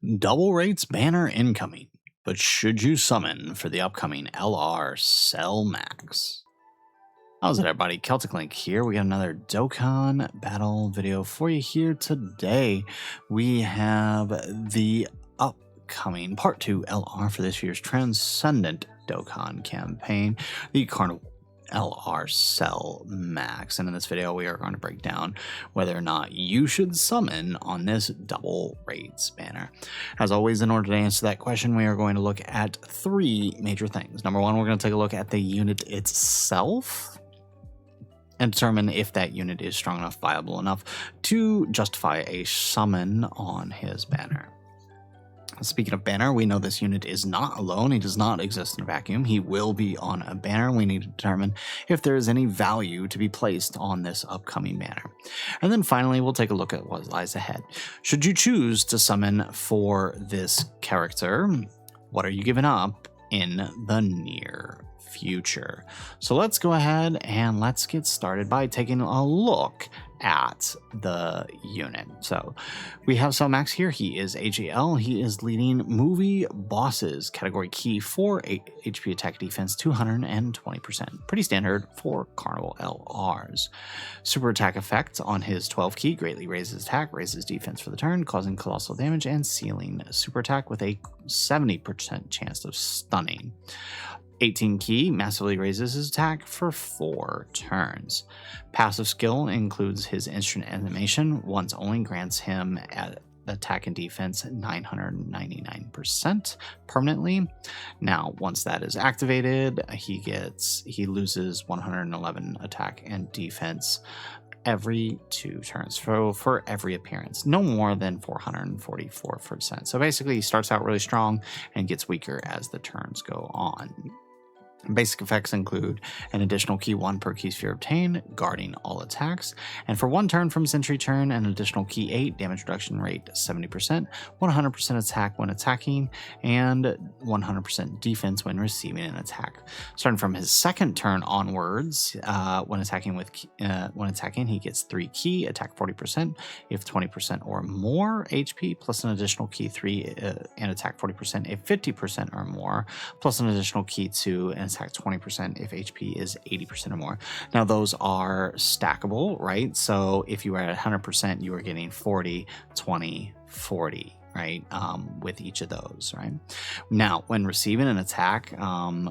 Double rates banner incoming, but should you summon for the upcoming LR Cell Max? How's it, everybody? Celtic Link here. We got another Dokkan Battle video for you here today. We have the upcoming Part 2 LR for this year's Transcendent Dokkan campaign, the Carnival LR Cell Max, and in this video we are going to break down whether or not you should summon on this double rates banner. As always, in order to answer that question, we are going to look at three major things. Number one, we're going to take a look at the unit itself and determine if that unit is strong enough, viable enough to justify a summon on his banner. Speaking of banner, we know this unit is not alone. He does not exist in a vacuum. He will be on a banner. We need to determine if there is any value to be placed on this upcoming banner. And then finally, we'll take a look at what lies ahead. Should you choose to summon for this character, what are you giving up in the near future? So let's go ahead and let's get started by taking a look at the unit. So we have Cell Max here. He is AGL. He is leading movie bosses, category key 4 HP attack defense 220%. Pretty standard for Carnival LRs. Super attack effect on his 12 key greatly raises attack, raises defense for the turn, causing colossal damage and sealing super attack with a 70% chance of stunning. 18 key massively raises his attack for 4 turns. Passive skill includes his instant animation, once only grants him at attack and defense 999% permanently. Now, once that is activated, he loses 111 attack and defense every 2 turns for every appearance, no more than 444%. So basically, he starts out really strong and gets weaker as the turns go on. Basic effects include an additional key 1 per key sphere obtained, guarding all attacks, and for 1 turn from his entry turn, an additional key 8, damage reduction rate 70%, 100% attack when attacking, and 100% defense when receiving an attack. Starting from his second turn onwards, when attacking, he gets 3 key, attack 40%, if 20% or more HP, plus an additional key 3 and attack 40% if 50% or more, plus an additional key 2 and attack 20% if HP is 80% or more. Now those are stackable, right? So if you are at 100%, you are getting 40, 20, 40. Right, with each of those, right? Now, when receiving an attack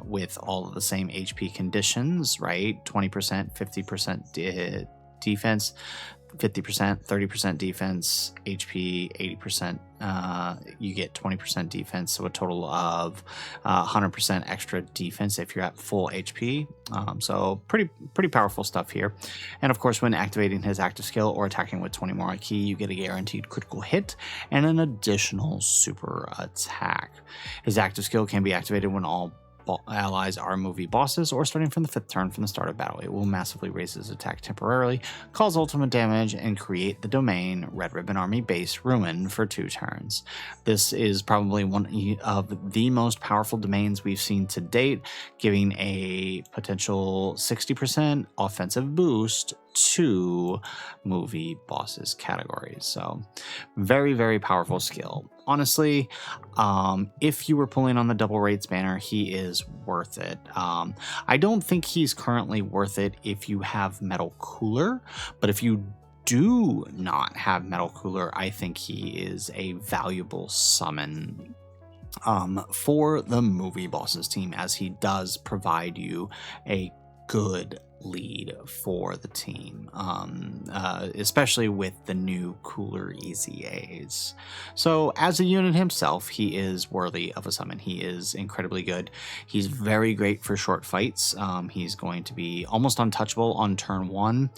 with all of the same HP conditions, right? 20%, 50% defense, 50%, 30% defense, HP 80%, you get 20% defense, so a total of 100% extra defense if you're at full HP. So pretty powerful stuff here. And of course, when activating his active skill or attacking with 20 more key, you get a guaranteed critical hit and an additional super attack. His active skill can be activated when all allies are movie bosses or starting from the 5th turn from the start of battle. It will massively raise his attack temporarily, cause ultimate damage, and create the domain Red Ribbon Army base ruin for 2 turns. This is probably one of the most powerful domains we've seen to date, giving a potential 60% offensive boost to movie bosses categories. So very, very powerful skill. Honestly, if you were pulling on the double rates banner, he is worth it. I don't think he's currently worth it if you have Metal Cooler, but if you do not have Metal Cooler, I think he is a valuable summon for the movie bosses team, as he does provide you a good lead for the team, especially with the new cooler EZAs. So as a unit himself, he is worthy of a summon. He is incredibly good. He's very great for short fights. He's going to be almost untouchable on turn 1,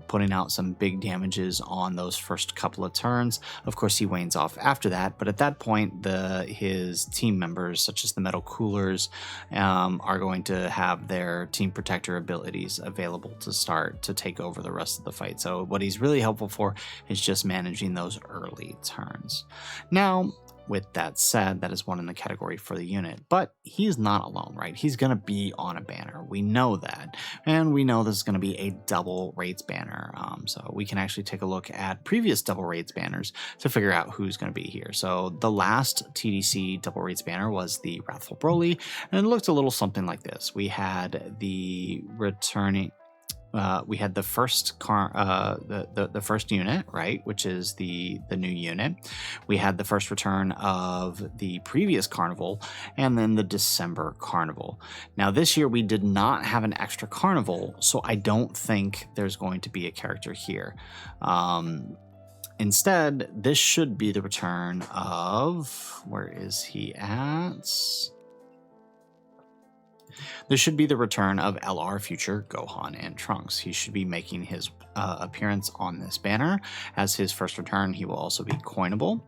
putting out some big damages on those first couple of turns. Of course, he wanes off after that, but at that point, his team members, such as the Metal Coolers, are going to have their Team Protector abilities available to start to take over the rest of the fight. So what he's really helpful for is just managing those early turns. Now, with that said, that is one in the category for the unit, but he's not alone, right? He's going to be on a banner. We know that, and we know this is going to be a double raids banner. So we can actually take a look at previous double raids banners to figure out who's going to be here. So the last TDC double raids banner was the Wrathful Broly, and it looked a little something like this. We had the returning. We had the first the first unit, right, which is the new unit. We had the first return of the previous carnival, and then the December carnival. Now this year we did not have an extra carnival, so I don't think there's going to be a character here. Instead, this should be the return of, where is he at? This should be the return of LR Future, Gohan, and Trunks. He should be making his appearance on this banner. As his first return, he will also be coinable.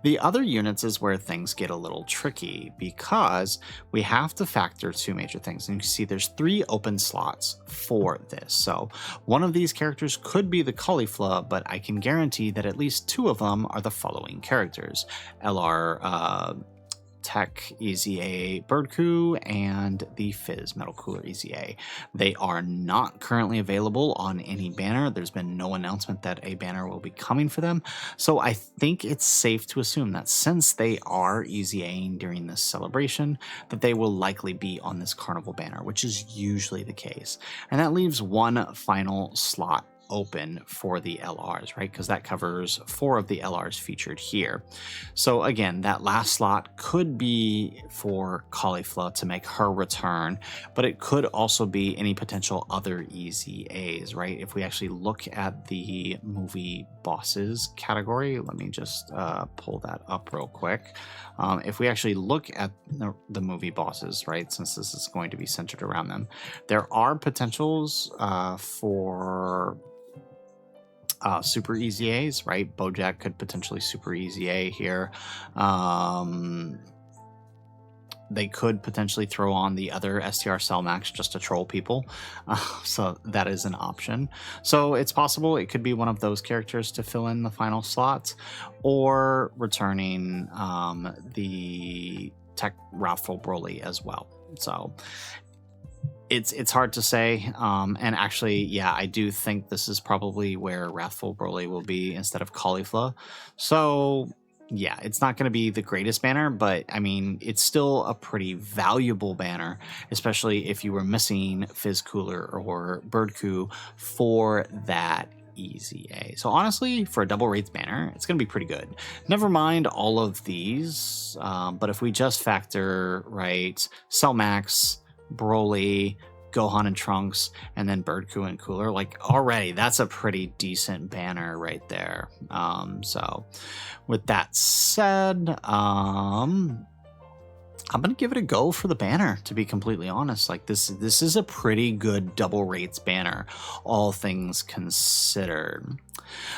The other units is where things get a little tricky, because we have to factor two major things. And you can see there's 3 open slots for this. So one of these characters could be the Caulifla, but I can guarantee that at least 2 of them are the following characters: LR Tech EZA Birdcoo and the Fizz Metal Cooler EZA. They are not currently available on any banner. There's been no announcement that a banner will be coming for them. So I think it's safe to assume that since they are EZAing during this celebration, that they will likely be on this carnival banner, which is usually the case. And that leaves one final slot open for the LRs, right? Because that covers 4 of the LRs featured here. So again, that last slot could be for Caulifla to make her return, but it could also be any potential other EZAs, right? If we actually look at the movie bosses category, let me just pull that up real quick. If we actually look at the movie bosses, right, since this is going to be centered around them, there are potentials for super EZAs, right? Bojack could potentially super EZA here. They could potentially throw on the other STR Cell Max just to troll people. So that is an option. So it's possible it could be one of those characters to fill in the final slots, or returning the Tech Wrathful Broly as well. So it's hard to say, and actually, yeah, I do think this is probably where Wrathful Broly will be instead of Caulifla. So yeah, it's not going to be the greatest banner, but I mean, it's still a pretty valuable banner, especially if you were missing Fizz Cooler or Birdcoo for that EZA. So honestly, for a double raids banner, it's going to be pretty good. Never mind all of these, but if we just factor, right, Cell Max, Broly, Gohan and Trunks, and then Birdcoo and Cooler, like already that's a pretty decent banner right there. So with that said, I'm gonna give it a go for the banner, to be completely honest. Like this is a pretty good double rates banner, all things considered.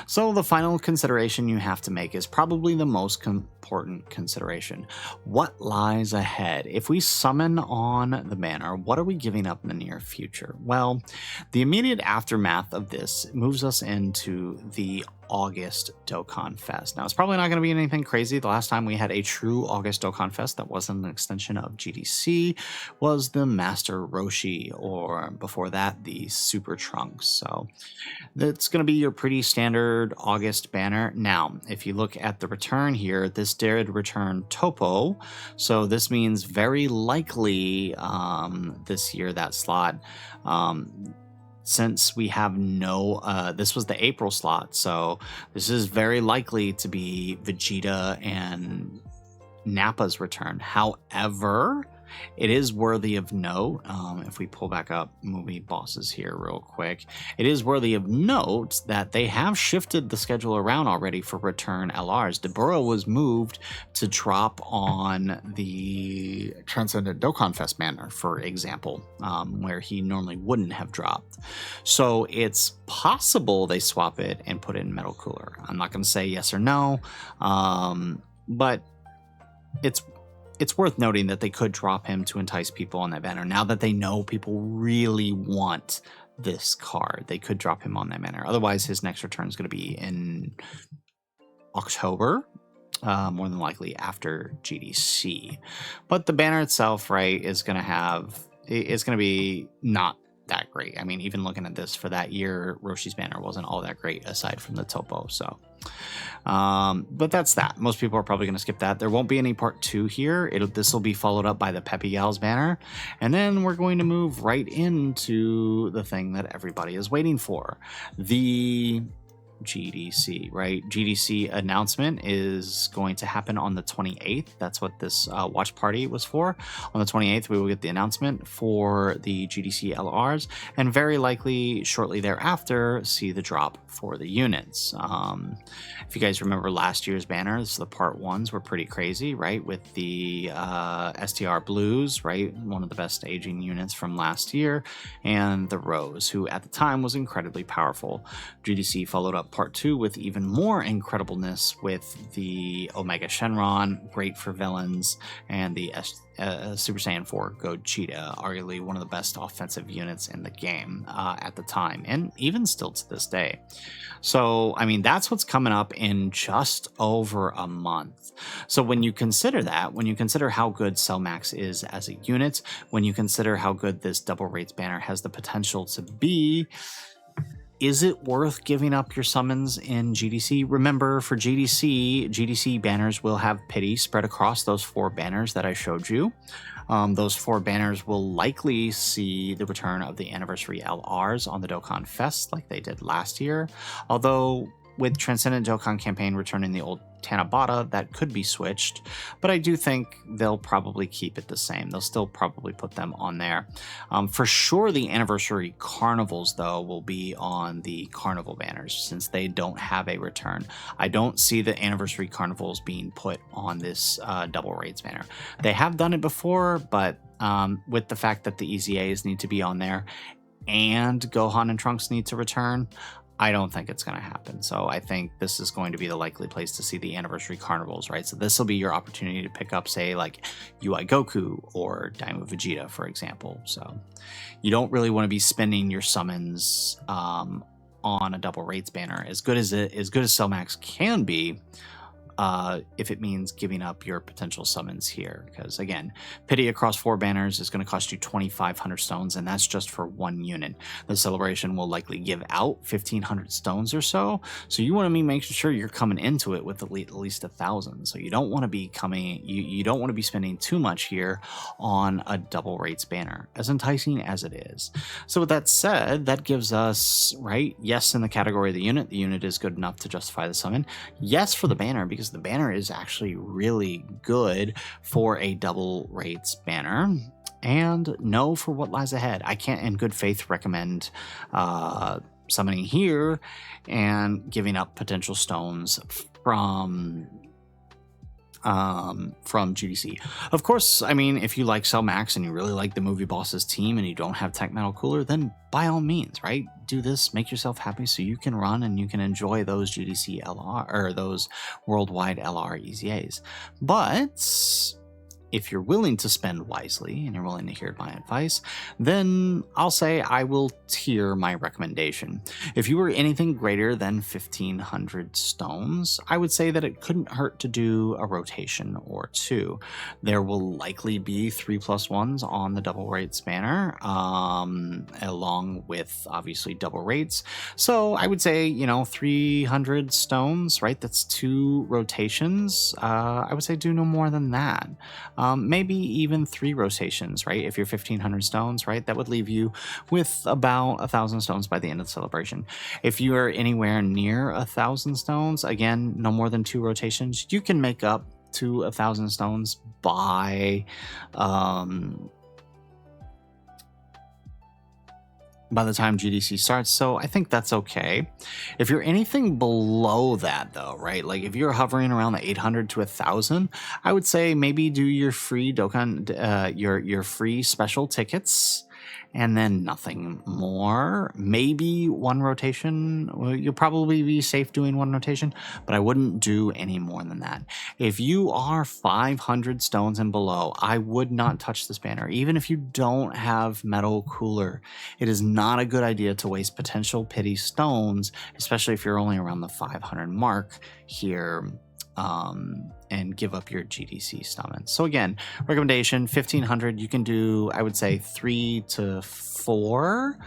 So the final consideration you have to make is probably the most important consideration. What lies ahead? If we summon on the banner, what are we giving up in the near future? Well, the immediate aftermath of this moves us into the August Dokkan Fest. Now, it's probably not going to be anything crazy. The last time we had a true August Dokkan Fest that wasn't an extension of GDC was the Master Roshi, or before that, the Super Trunks. So that's going to be your pretty standard August banner. Now, if you look at the return here, this did return Topo. So this means very likely this year that slot, since we have no, this was the April slot, so this is very likely to be Vegeta and Nappa's return. However, it is worthy of note, if we pull back up movie bosses here real quick, it is worthy of note that they have shifted the schedule around already for return LRs. Deborah was moved to drop on the Transcendent Dokkan Fest banner, for example, where he normally wouldn't have dropped. So it's possible they swap it and put it in Metal Cooler. I'm not going to say yes or no, but it's worth noting that they could drop him to entice people on that banner. Now that they know people really want this card, they could drop him on that banner. Otherwise, his next return is going to be in October. more than likely after GDC. But the banner itself, right, is going to be not that great. I mean, even looking at this for that year, Roshi's banner wasn't all that great aside from the topo. So, but that's that. Most people are probably going to skip that. There won't be any part 2 here. This will be followed up by the Peppy Gal's banner. And then we're going to move right into the thing that everybody is waiting for. The GDC, right? GDC announcement is going to happen on the 28th. That's what this watch party was for. On the 28th, we will get the announcement for the GDC LRs, and very likely shortly thereafter see the drop for the units. If you guys remember last year's banners, the part 1s were pretty crazy, right? With the STR Blues, right? One of the best aging units from last year, and the Rose, who at the time was incredibly powerful. GDC followed up part 2 with even more incredibleness with the Omega Shenron, great for villains, and the Super Saiyan 4 Gogeta, arguably one of the best offensive units in the game at the time, and even still to this day. So, I mean, that's what's coming up in just over a month. So when you consider that, when you consider how good Cell Max is as a unit, when you consider how good this double rates banner has the potential to be, is it worth giving up your summons in GDC? Remember, for GDC banners will have pity spread across those 4 banners that I showed you. Those 4 banners will likely see the return of the anniversary LRs on the Dokkan Fest like they did last year. Although with Transcendent Dokkan campaign returning the old Tanabata, that could be switched, but I do think they'll probably keep it the same. They'll still probably put them on there. For sure, the anniversary carnivals, though, will be on the carnival banners since they don't have a return. I don't see the anniversary carnivals being put on this double raids banner. They have done it before, but with the fact that the EZAs need to be on there and Gohan and Trunks need to return, I don't think it's going to happen. So I think this is going to be the likely place to see the anniversary carnivals, right? So this will be your opportunity to pick up, say, like UI Goku or Daima Vegeta, for example. So you don't really want to be spending your summons on a double rates banner. As good as Cell Max can be, if it means giving up your potential summons here. Because again, pity across 4 banners is going to cost you 2,500 stones, and that's just for 1 unit. The celebration will likely give out 1,500 stones or so, so you want to be making sure you're coming into it with at least 1,000. So you don't want to be you don't want to be spending too much here on a double rates banner, as enticing as it is. So with that said, that gives us, right, yes, in the category of the unit is good enough to justify the summon. Yes for the banner, because the banner is actually really good for a double rates banner, and no for what lies ahead. I can't in good faith recommend summoning here and giving up potential stones from GDC. Of course, I mean, if you like Cell Max and you really like the movie boss's team and you don't have Tech Metal Cooler, then by all means, right? Do this, make yourself happy so you can run and you can enjoy those GDC LR or those worldwide LR EZAs. But if you're willing to spend wisely and you're willing to hear my advice, then I'll say I will tier my recommendation. If you were anything greater than 1,500 stones, I would say that it couldn't hurt to do a rotation or 2. There will likely be 3+1s on the double rates banner, along with obviously double rates. So I would say, 300 stones, right? That's 2 rotations. I would say do no more than that. Maybe even 3 rotations, right? If you're 1,500 stones, right? That would leave you with about 1,000 stones by the end of the celebration. If you are anywhere near 1,000 stones, again, no more than 2 rotations, you can make up to 1,000 stones by the time GDC starts, so I think that's okay. If you're anything below that, though, right, like if you're hovering around the 800 to 1,000, I would say maybe do your free Dokkan, your free special tickets, and then nothing more. Maybe 1 rotation. Well, you'll probably be safe doing 1 rotation, but I wouldn't do any more than that. If you are 500 stones and below, I would not touch this banner. Even if you don't have Metal Cooler, it is not a good idea to waste potential pity stones, especially if you're only around the 500 mark here and give up your GDC summons. So again, recommendation 1500. You can do, I would say, 3 to 4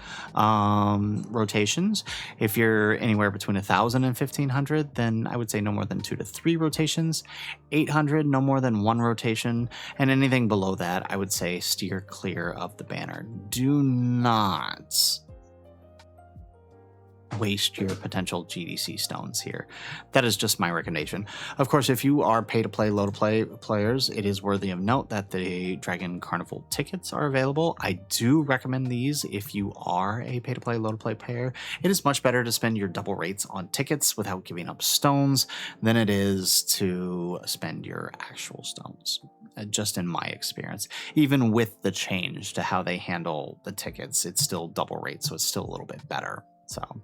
rotations. If you're anywhere between 1000 and 1500, then I would say no more than 2 to 3 rotations. 800, no more than 1 rotation, and anything below that, I would say steer clear of the banner. Do not waste your potential GDC stones here. That is just my recommendation. Of course, if you are pay-to-play, low-to-play players, it is worthy of note that the Dragon Carnival tickets are available. I do recommend these if you are a pay-to-play, low-to-play player. It is much better to spend your double rates on tickets without giving up stones than it is to spend your actual stones. Just in my experience, even with the change to how they handle the tickets, it's still double rate, so it's still a little bit better. So,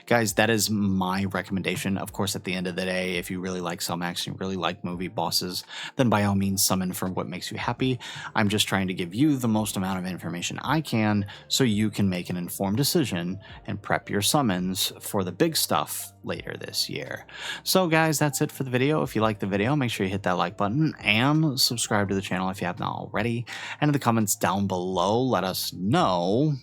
guys, that is my recommendation. Of course, at the end of the day, if you really like Cell Max and you really like movie bosses, then by all means summon for what makes you happy. I'm just trying to give you the most amount of information I can so you can make an informed decision and prep your summons for the big stuff later this year. So, guys, that's it for the video. If you like the video, make sure you hit that like button and subscribe to the channel if you have not already. And in the comments down below, let us know,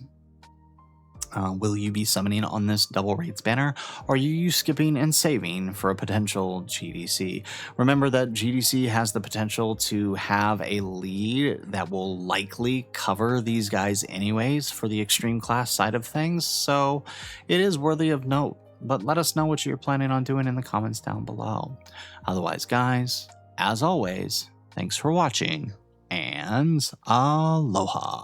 will you be summoning on this double rates banner, or are you skipping and saving for a potential GDC? Remember that GDC has the potential to have a lead that will likely cover these guys anyways for the extreme class side of things, so it is worthy of note. But let us know what you're planning on doing in the comments down below. Otherwise, guys, as always, thanks for watching, and aloha.